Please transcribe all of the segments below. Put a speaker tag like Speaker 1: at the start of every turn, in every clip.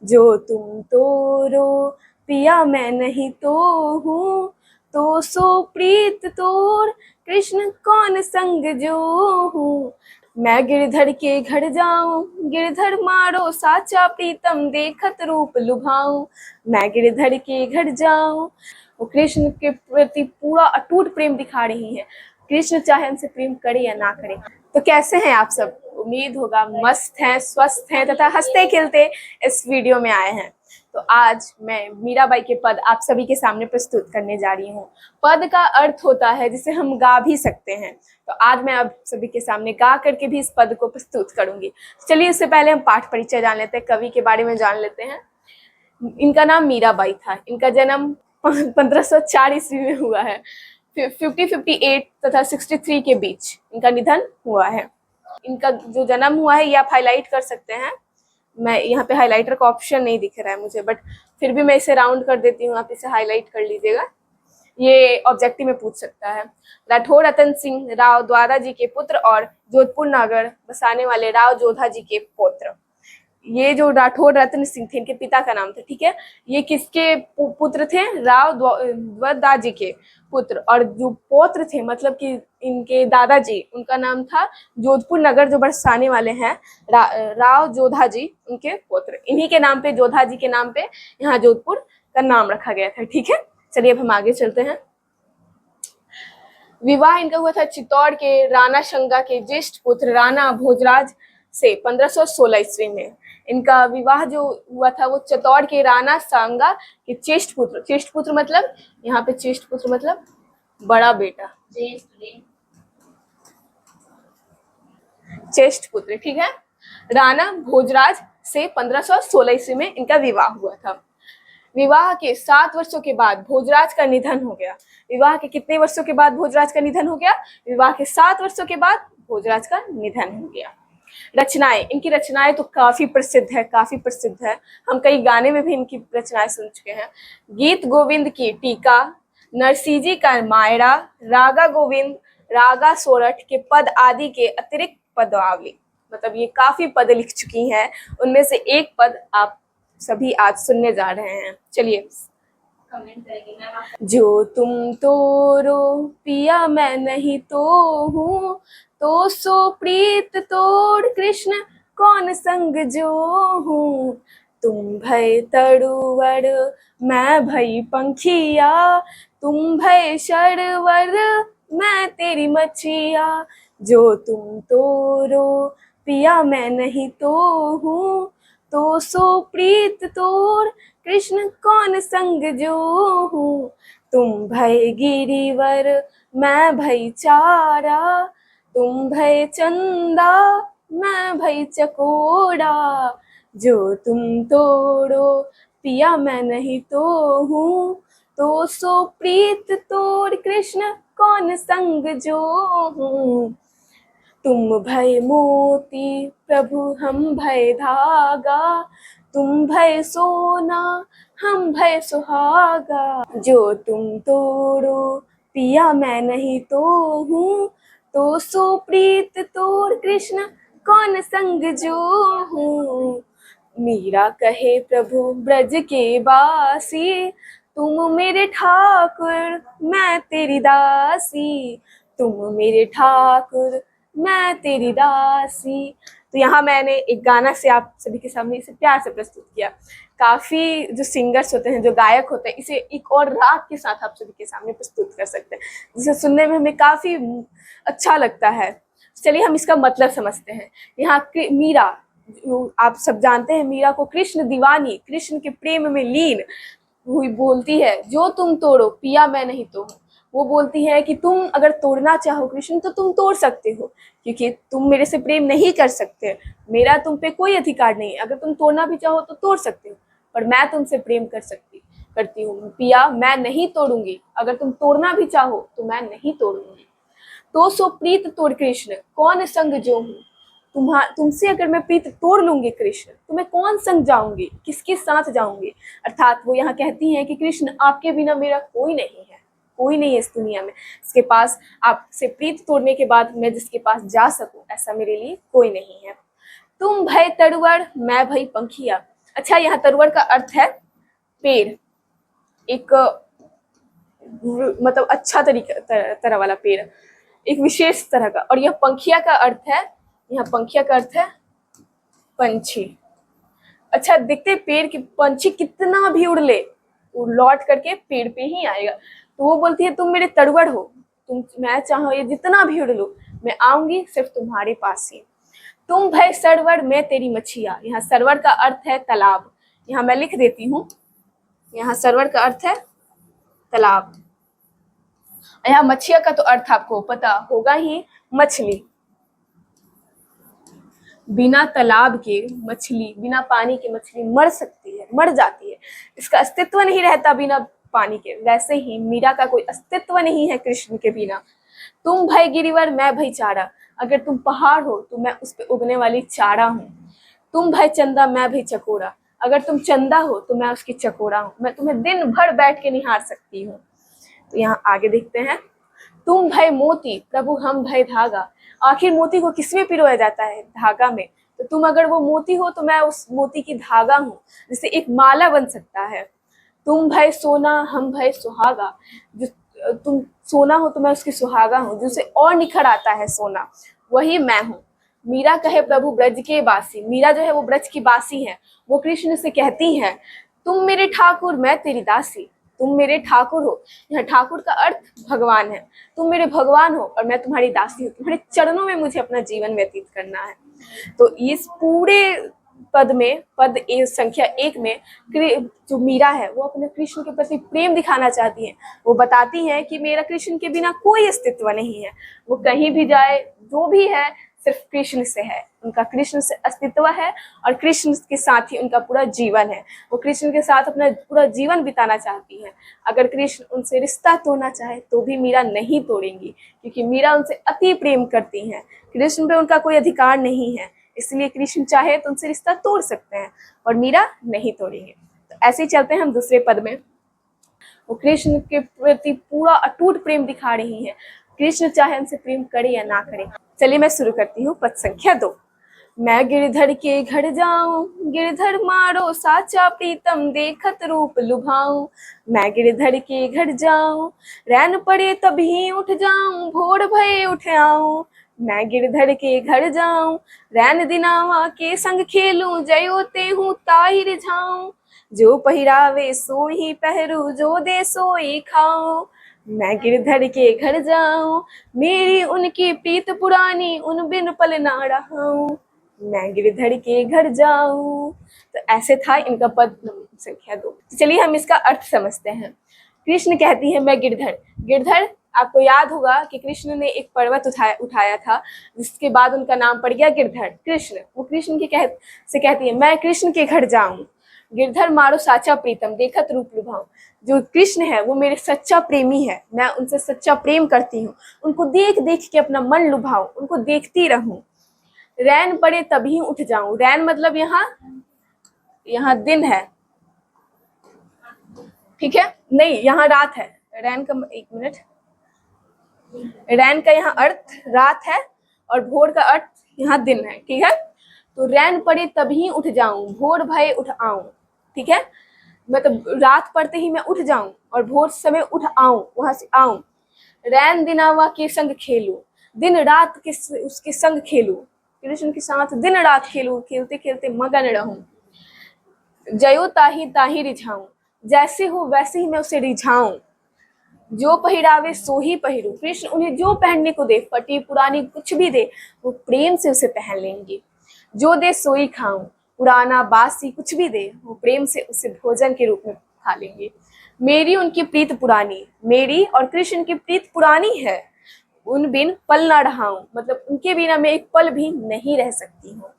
Speaker 1: जो तुम तोड़ो पिया मैं नहीं तो हूँ, तो सो प्रीत तोड़ कृष्ण कौन संग जो हूँ। मैं गिरधर के घर जाऊं, गिरधर मारो साचा प्रीतम देखत रूप लुभाऊं। मैं गिरधर के घर जाऊं, वो कृष्ण के प्रति पूरा अटूट प्रेम दिखा रही है। कृष्ण चाहे हमसे प्रेम करे या ना करे। तो कैसे हैं आप सब? उम्मीद होगा मस्त हैं, स्वस्थ हैं तथा हंसते खेलते इस वीडियो में आए हैं। तो आज मैं मीराबाई के पद आप सभी के सामने प्रस्तुत करने जा रही हूँ। पद का अर्थ होता है जिसे हम गा भी सकते हैं। तो आज मैं आप सभी के सामने गा करके भी इस पद को प्रस्तुत करूंगी। चलिए उससे पहले हम पाठ परिचय जान लेते हैं, कवि के बारे में जान लेते हैं। इनका नाम मीराबाई था। इनका जन्म 1504 ईस्वी में हुआ है। 58 तथा 63 के बीच इनका निधन हुआ है। इनका जो जन्म हुआ है ये आप हाईलाइट कर सकते हैं। मैं यहाँ पे हाइलाइटर का ऑप्शन नहीं दिख रहा है मुझे, बट फिर भी मैं इसे राउंड कर देती हूँ, आप इसे हाईलाइट कर लीजिएगा। ये ऑब्जेक्टिव में पूछ सकता है। राठौर रतन सिंह राव द्वारा जी के पुत्र और जोधपुर नगर बसाने वाले राव जोधा जी के पुत्र। ये जो राठौर रतन सिंह थे इनके पिता का नाम था, ठीक है। ये किसके पुत्र थे? राव द्वारा जी के पुत्र। और जो पौत्र थे मतलब कि इनके दादाजी, उनका नाम था जोधपुर नगर जो बरसाने वाले हैं राव जोधा जी, उनके पुत्र। इन्हीं के नाम पे, जोधा जी के नाम पे यहाँ जोधपुर का नाम रखा गया था, ठीक है। चलिए अब हम आगे चलते हैं। विवाह इनका हुआ था चित्तौड़ के राणा शंगा के ज्येष्ठ पुत्र राणा भोजराज से 1516 ईस्वी में। इनका विवाह जो हुआ था वो चित्तौड़ के राणा सांगा के ज्येष्ठ पुत्र। ज्येष्ठ पुत्र मतलब यहाँ पे ज्येष्ठ पुत्र मतलब बड़ा बेटा, ज्येष्ठ पुत्र, ठीक है। राणा भोजराज से 1516 ईस्वी में इनका विवाह हुआ था। विवाह के 7 वर्षों के बाद भोजराज का निधन हो गया। विवाह के कितने वर्षों के बाद भोजराज का निधन हो गया? विवाह के 7 वर्षों के बाद भोजराज का निधन हो गया। रचनाएं, इनकी रचनाएं तो काफी प्रसिद्ध है, काफी प्रसिद्ध है। हम कई गाने में भी इनकी रचनाएं सुन चुके हैं। गीत गोविंद की टीका, नरसिंह का मायरा, रागा गोविंद, रागा सोरठ के पद आदि के अतिरिक्त पदावली। मतलब ये काफी पद लिख चुकी हैं। उनमें से एक पद आप सभी आज सुनने जा रहे हैं। चलिए कमेंट करेंगे। जो तुम तोड़ो पिया मैं नहीं तो हूँ, तो सो प्रीत तोड़ कृष्ण कौन संग जो हूँ। तुम भय तरुवर मैं भई पंखिया, तुम भय शरवर मैं तेरी मछिया। जो तुम तोड़ो पिया मैं नहीं तो हूँ, तो सो प्रीत तोड़ कृष्ण कौन संग जो हूँ। तुम भय गिरिवर मैं भई चारा, तुम भय चंदा मैं भई चकोड़ा। जो तुम तोड़ो पिया मैं नहीं तो हूँ, तो सो प्रीत तोड़ कृष्ण कौन संग जो हूँ। तुम भय मोती प्रभु हम भय धागा, तुम भय सोना हम भय सुहागा। जो तुम तोड़ो पिया मैं नहीं तो हूँ, तो सो प्रीत तोड़ कृष्ण कौन संग जो हूँ। मीरा कहे प्रभु ब्रज के बासी, तुम मेरे ठाकुर मैं तेरी दासी। तुम मेरे ठाकुर मैं तेरी दासी। तो यहाँ मैंने एक गाना से आप सभी के सामने इसे प्यार से प्रस्तुत किया। काफी जो सिंगर्स होते हैं, जो गायक होते हैं, इसे एक और राग के साथ आप सभी के सामने प्रस्तुत कर सकते हैं, जिसे सुनने में हमें काफी अच्छा लगता है। चलिए हम इसका मतलब समझते हैं। यहाँ मीरा, आप सब जानते हैं, मीरा को कृष्ण दीवानी, कृष्ण के प्रेम में लीन हुई बोलती है, जो तुम तोड़ो पिया मैं नहीं तो हूँ। वो बोलती है कि तुम अगर तोड़ना चाहो कृष्ण तो तुम तोड़ सकते हो, क्योंकि तुम मेरे से प्रेम नहीं कर सकते, मेरा तुम पे कोई अधिकार नहीं है। अगर तुम तोड़ना भी चाहो तो तोड़ सकते हो, पर मैं तुमसे प्रेम करती हूँ पिया, मैं नहीं तोड़ूंगी। अगर तुम तोड़ना भी चाहो तो मैं नहीं तोड़ूंगी। तो सो प्रीत तोड़ कृष्ण कौन संग जो हूँ। तुमसे अगर मैं प्रीत तोड़ लूंगी कृष्ण तो मैं कौन संग जाऊंगी, किसके साथ जाऊंगी। अर्थात वो यहाँ कहती हैं कि कृष्ण आपके बिना मेरा कोई नहीं है, कोई नहीं है इस दुनिया में इसके पास, आपसे प्रीत तोड़ने के बाद मैं जिसके पास जा सकूं, ऐसा मेरे लिए कोई नहीं है। तुम भय तरुवर मैं भई पंखिया। अच्छा, यहाँ तरवर का अर्थ है पेड़, एक मतलब अच्छा तरह वाला पेड़, एक विशेष तरह का। और यह पंखिया का अर्थ है, यहाँ पंखिया का अर्थ है पंछी। अच्छा, देखते पेड़ की पंछी कितना भी उड़ ले, वो लौट करके पेड़ पे ही आएगा। तो वो बोलती है तुम मेरे तरवर हो, तुम, मैं चाहो ये जितना भी उड़ लो, मैं आऊंगी सिर्फ तुम्हारे पास ही। तुम भय सरवर, मैं तेरी मछिया। यहाँ सरवर का अर्थ है तालाब, यहाँ मैं लिख देती हूँ। यहाँ सरवर का अर्थ है तालाब, यहाँ मछिया का तो अर्थ आपको पता होगा ही, मछली। बिना तालाब के मछली, बिना पानी के मछली मर सकती है, मर जाती है, इसका अस्तित्व नहीं रहता बिना पानी के। वैसे ही मीरा का कोई अस्तित्व नहीं है कृष्ण के बिना। तुम भय गिरिवर, मैं भय चारा, अगर तुम पहाड़ हो तो मैं उस पे उगने वाली चारा हूँ। तुम भय चंदा, मैं भय चकोरा, अगर तुम चंदा हो तो मैं उसकी चकोरा हूँ, मैं तुम्हें दिन भर बैठ के निहार सकती हूँ। तो यहाँ आगे देखते हैं, तुम भय मोती, प्रभु हम भय धागा। आखिर मोती को किसमें पिरोया जाता है? धागा में। तो तुम अगर वो मोती हो तो मैं उस मोती की धागा हूँ, जिससे एक माला बन सकता है। तुम भय सोना, हम भय सुहागा, जो तुम सोना हो तो मैं उसकी सुहागा हूँ, जिससे और निखर आता है सोना, वही मैं हूँ। मीरा कहे प्रभु ब्रज के बासी, मीरा जो है वो ब्रज की बासी है, वो कृष्ण से कहती है तुम मेरे ठाकुर, मैं तेरी दासी। तुम मेरे ठाकुर हो, यह ठाकुर का अर्थ भगवान है। तुम मेरे भगवान हो और मैं तुम्हारी दासी हूँ, तुम्हारे चरणों में मुझे अपना जीवन व्यतीत करना है। तो इस पूरे पद में, पद संख्या 1 में जो मीरा है वो अपने कृष्ण के प्रति प्रेम दिखाना चाहती है। वो बताती है कि मेरा कृष्ण के बिना कोई अस्तित्व नहीं है, वो कहीं भी जाए, जो भी है सिर्फ कृष्ण से है, उनका कृष्ण से अस्तित्व है और कृष्ण के साथ ही उनका पूरा जीवन है। वो कृष्ण के साथ अपना पूरा जीवन बिताना चाहती है। अगर कृष्ण उनसे रिश्ता तोड़ना चाहे तो भी मीरा नहीं तोड़ेंगी, क्योंकि मीरा उनसे अति प्रेम करती हैं। कृष्ण पे उनका कोई अधिकार नहीं है, इसलिए कृष्ण चाहे तो उनसे रिश्ता तोड़ सकते हैं और मीरा नहीं तोड़ेंगे। तो ऐसे ही चलते हैं हम दूसरे पद में। वो कृष्ण के प्रति पूरा अटूट प्रेम दिखा रही है, कृष्ण चाहे उनसे प्रेम करे या ना करे। चलिए मैं शुरू करती हूँ पद संख्या 2। मैं गिरधर के घर जाऊं, गिरधर मारो साचा प्रीतम, देखत रूप लुभाऊं। मैं गिरधर के घर जाऊं, रैन पड़े तभी उठ जाऊं, भोर भये उठ आऊं। मैं गिरधर के घर जाऊं, रैन दिनावा के संग खेलूं, जयोते हूँ ताहि रिझाऊं। जो पहिरावे सो ही पहरू, जो दे सोई खाऊं। मैं गिरधर के घर जाऊं, मेरी उनकी प्रीत पुरानी, उन बिन पल ना रहूं। मैं गिरधर के घर जाऊं। तो ऐसे था इनका पद संख्या 2। तो चलिए हम इसका अर्थ समझते हैं। कृष्ण कहती है मैं गिरधर। गिरधर, आपको याद होगा कि कृष्ण ने एक पर्वत उठाया था, जिसके बाद उनका नाम पड़ गया गिरधर। कृष्ण, वो कृष्ण के से कहती है मैं कृष्ण के घर जाऊं, गिरधर मारो साचा प्रीतम, देखत रूप लुभाऊं। जो कृष्ण है वो मेरे सच्चा प्रेमी है, मैं उनसे सच्चा प्रेम करती हूँ, उनको देख देख के अपना मन लुभाऊं, उनको देखती रहूं। रैन पड़े तभी उठ जाऊं, रैन मतलब यहाँ दिन है, ठीक है, नहीं यहाँ रात है। रैन का, एक मिनट, रैन का यहाँ अर्थ रात है और भोर का अर्थ यहाँ दिन है, ठीक है। तो रैन पड़े तभी उठ जाऊं, भोर भये उठ आऊं, ठीक है, मतलब रात पड़ते ही मैं उठ जाऊं और भोर समय उठ आऊं, वहां से आऊं। रैन दिनावा के संग खेलूं, दिन रात के उसके संग खेलूं, कृष्ण के साथ दिन रात खेलूं, खेलते खेलते मगन रहूं। जयो ताही ताही रिझाऊं, जैसे हो वैसे ही मैं उसे रिझाऊं। जो पहिरावे सो ही पहिरूं, कृष्ण उन्हें जो पहनने को दे, फटी पुरानी कुछ भी दे, वो प्रेम से उसे पहन लेंगे। जो दे सोई खाऊं, पुराना बासी कुछ भी दे, वो प्रेम से उसे भोजन के रूप में खा लेंगे। मेरी उनकी प्रीत पुरानी, मेरी और कृष्ण की प्रीत पुरानी है, उन बिन पल ना रहाऊं, मतलब उनके बिना मैं एक पल भी नहीं रह सकती हूँ।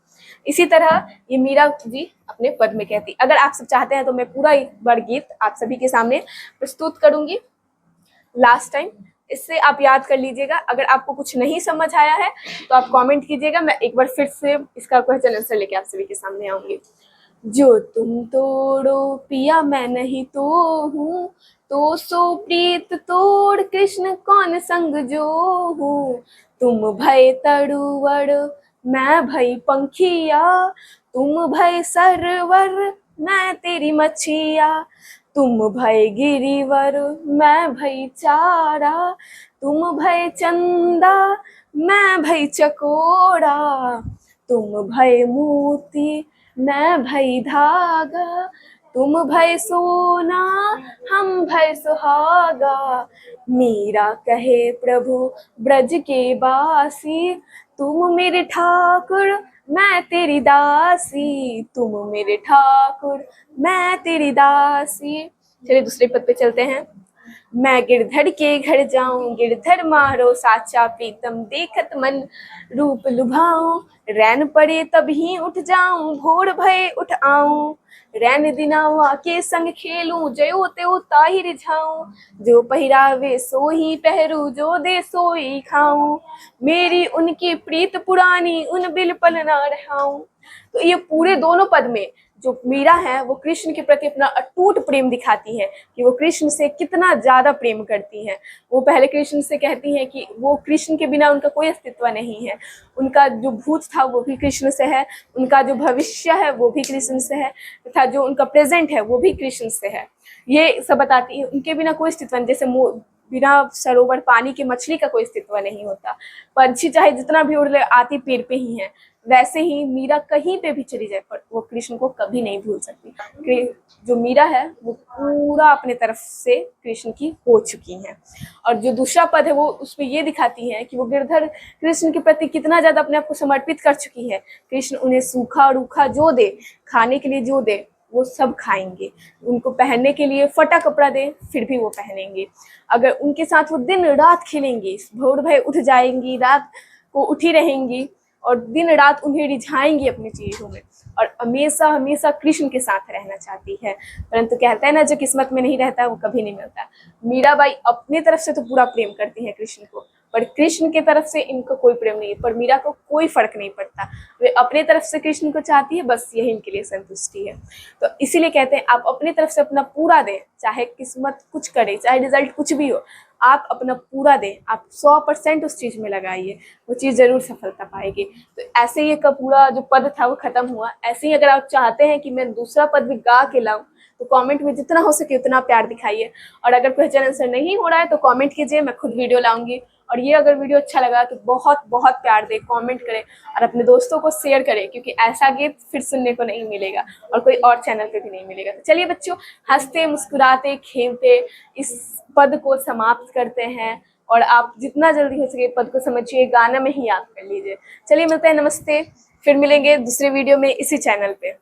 Speaker 1: इसी तरह ये मीरा जी अपने पद में कहती। अगर आप सब चाहते हैं तो मैं पूरा एक बार गीत आप सभी के सामने प्रस्तुत करूंगी लास्ट टाइम, इससे आप याद कर लीजिएगा। अगर आपको कुछ नहीं समझ आया है तो आप कमेंट कीजिएगा, मैं एक बार फिर से इसका क्वेश्चन आंसर लेके आप सभी के सामने आऊंगी। जो तुम तोड़ो पिया मैं नहीं तो हूँ, तो सो प्रीत तोड़ कृष्ण कौन संग जो हूँ। तुम भय तरुवर मैं भई पंखिया, तुम भय सरवर मैं तेरी मछिया, तुम भय गिरिवर मैं भई चारा, तुम भय चंदा मैं भई चकोरा, तुम भय मोती मैं भई धागा, तुम भय सोना हम भय सुहागा, मीरा कहे प्रभु ब्रज के बासी, तुम मेरे ठाकुर मैं तेरी दासी, तुम मेरे ठाकुर मैं तेरी दासी। चलिए दूसरे पद पे चलते हैं। मैं गिरधर के घर जाऊं, गिरधर मारो साचा प्रीतम देखत मन रूप लुभाऊं, रैन पड़े तभी उठ जाऊं, भोर भये उठ आऊं, रैन दिनावा के संग खेलूं, जयो त्यो ताहि रिझाऊं, जो पहिरावे सो ही पहरू, जो दे सोई खाऊं, मेरी उनकी प्रीत पुरानी उन बिलपल ना रहाऊं। तो ये पूरे दोनों पद में जो मीरा है वो कृष्ण के प्रति अपना अटूट प्रेम दिखाती है कि वो कृष्ण से कितना ज्यादा प्रेम करती हैं। वो पहले कृष्ण से कहती हैं कि वो कृष्ण के बिना उनका कोई अस्तित्व नहीं है, उनका जो भूत था वो भी कृष्ण से है, उनका जो भविष्य है वो भी कृष्ण से है, तथा जो उनका प्रेजेंट है वो भी कृष्ण से है। ये सब बताती है उनके बिना कोई अस्तित्व नहीं। जैसे बिना सरोवर पानी की मछली का कोई अस्तित्व नहीं होता, पंछी चाहे जितना भी उड़ ले आती पेड़ पे ही है, वैसे ही मीरा कहीं पे भी चली जाए पर वो कृष्ण को कभी नहीं भूल सकती। जो मीरा है वो पूरा अपने तरफ से कृष्ण की हो चुकी हैं। और जो दूसरा पद है वो उसमें ये दिखाती है कि वो गिरधर कृष्ण के प्रति कितना ज्यादा अपने आप को समर्पित कर चुकी है। कृष्ण उन्हें सूखा रूखा जो दे, खाने के लिए जो दे वो सब खाएंगे, उनको पहनने के लिए फटा कपड़ा दे फिर भी वो पहनेंगे, अगर उनके साथ वो दिन रात खेलेंगी, भोर भय उठ जाएंगी, रात को उठी रहेंगी और दिन रात उन्हें रिझाएंगी अपनी चीजों में, और हमेशा हमेशा कृष्ण के साथ रहना चाहती है। परंतु कहते हैं ना जो किस्मत में नहीं रहता वो कभी नहीं मिलता। मीराबाई अपनी तरफ से तो पूरा प्रेम करती है कृष्ण को, पर कृष्ण की तरफ से इनको कोई प्रेम नहीं है। पर मीरा को कोई फर्क नहीं पड़ता, वे अपने तरफ से कृष्ण को चाहती है, बस यही इनके लिए संतुष्टि है। तो इसीलिए कहते हैं आप अपनी तरफ से अपना पूरा दें, चाहे किस्मत कुछ करे, चाहे रिजल्ट कुछ भी हो, आप अपना पूरा दें, आप 100% उस चीज में लगाइए, वो चीज जरूर सफलता पाएगी। तो ऐसे ही का पूरा जो पद था वो खत्म हुआ। ऐसे ही अगर आप चाहते हैं कि मैं दूसरा पद भी गा के लाऊं तो कमेंट में जितना हो सके उतना प्यार दिखाइए, और अगर क्वेश्चन आंसर नहीं हो रहा है तो कमेंट कीजिए, मैं खुद वीडियो लाऊंगी। और ये अगर वीडियो अच्छा लगा तो बहुत बहुत प्यार दे, कमेंट करें और अपने दोस्तों को शेयर करें, क्योंकि ऐसा गीत फिर सुनने को नहीं मिलेगा और कोई और चैनल पे भी नहीं मिलेगा। तो चलिए बच्चों, हंसते मुस्कुराते खेलते इस पद को समाप्त करते हैं, और आप जितना जल्दी हो सके पद को समझिए, गाना में ही याद कर लीजिए। चलिए मिलते हैं, नमस्ते, फिर मिलेंगे दूसरे वीडियो में इसी चैनल पे।